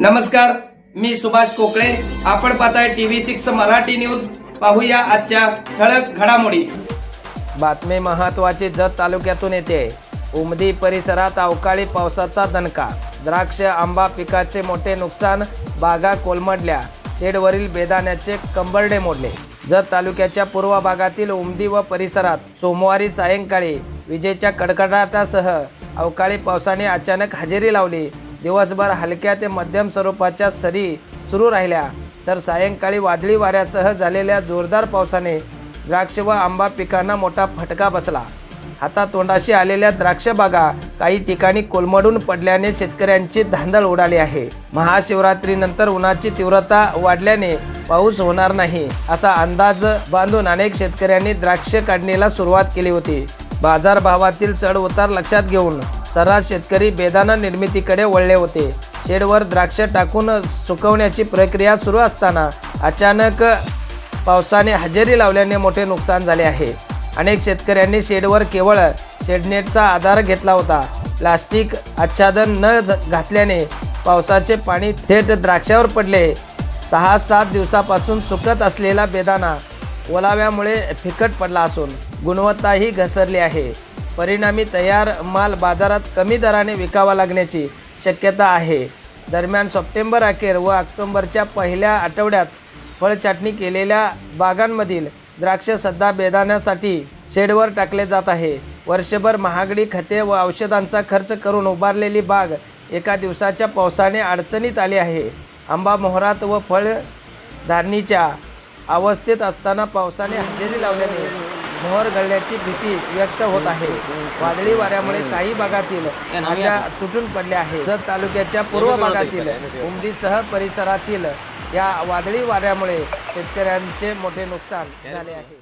नमस्कार, मी सुभाष कोकळे. आपण पाहताय TV6 मराठी न्यूज. पाहूया आजच्या ठळक घडामोडी. बातमी महत्त्वाची. जत तालुक्यातून येते. उमदी परिसरात अवकाळी पावसाचा दणका. द्राक्ष आंबा पिकाचे मोठे नुकसान. बागा कोलमडल्या. शेडवरील बेदाण्याचे कंबरडे मोडले. जत तालुक्याच्या पूर्व भागातील उमदी व परिसरात सोमवारी सायंकाळी विजेच्या कडकडाटासह अवकाळी पावसाने अचानक हजेरी लावली. दिवसभर हलक्या ते मध्यम स्वरूपाच्या सरी सुरू राहिल्या, तर सायंकाळी वादळी वाऱ्यासह झालेल्या जोरदार पावसाने द्राक्ष व आंबा पिकांना मोठा फटका बसला. हातातोंडाशी आलेल्या द्राक्ष बागा काही ठिकाणी कोलमडून पडल्याने शेतकऱ्यांची धांदळ उडाली आहे. महाशिवरात्रीनंतर उन्हाची तीव्रता वाढल्याने पाऊस होणार नाही असा अंदाज बांधून अनेक शेतकऱ्यांनी द्राक्ष काढणीला सुरुवात केली होती. बाजारभावातील चढ उतार लक्षात घेऊन सर्रास शेतकरी बेदाणा निर्मितीकडे वळले होते. शेडवर द्राक्ष टाकून सुकवण्याची प्रक्रिया सुरू असताना अचानक पावसाने हजेरी लावल्याने मोठे नुकसान झाले आहे. अनेक शेतकऱ्यांनी शेडवर केवळ शेडनेटचा आधार घेतला होता. प्लास्टिक आच्छादन न घातल्याने पावसाचे पाणी थेट द्राक्षावर पडले. 6-7 दिवसापासून सुकत असलेला बेदाणा ओलाव्यामुळे फिकट पडला असून गुणवत्ताही घसरली आहे. परिणामी तयार माल बाजारात कमी दराने विकावा लागण्याची शक्यता आहे. दरम्यान सप्टेंबर अखेर व ऑक्टोबरच्या पहिल्या आठवड्यात फळछाटणी केलेल्या बागांमधील द्राक्ष सध्या बेदाण्यासाठी शेडवर टाकले जात आहे. वर्षभर महागडी खते व औषधांचा खर्च करून उभारलेली बाग एका दिवसाच्या पावसाने अडचणीत आली आहे. आंबा मोहरात व फळ धारणीच्या अवस्थेत असताना पावसाने हजेरी लावल्याने मोहर गळण्याची भीती व्यक्त होत आहे. वादळी वाऱ्यामुळे काही भागातील भाज्या तुटून पडल्या आहेत. जत तालुक्याच्या पूर्व भागातील उमदीसह परिसरातील या वादळी वाऱ्यामुळे शेतकऱ्यांचे मोठे नुकसान झाले आहे.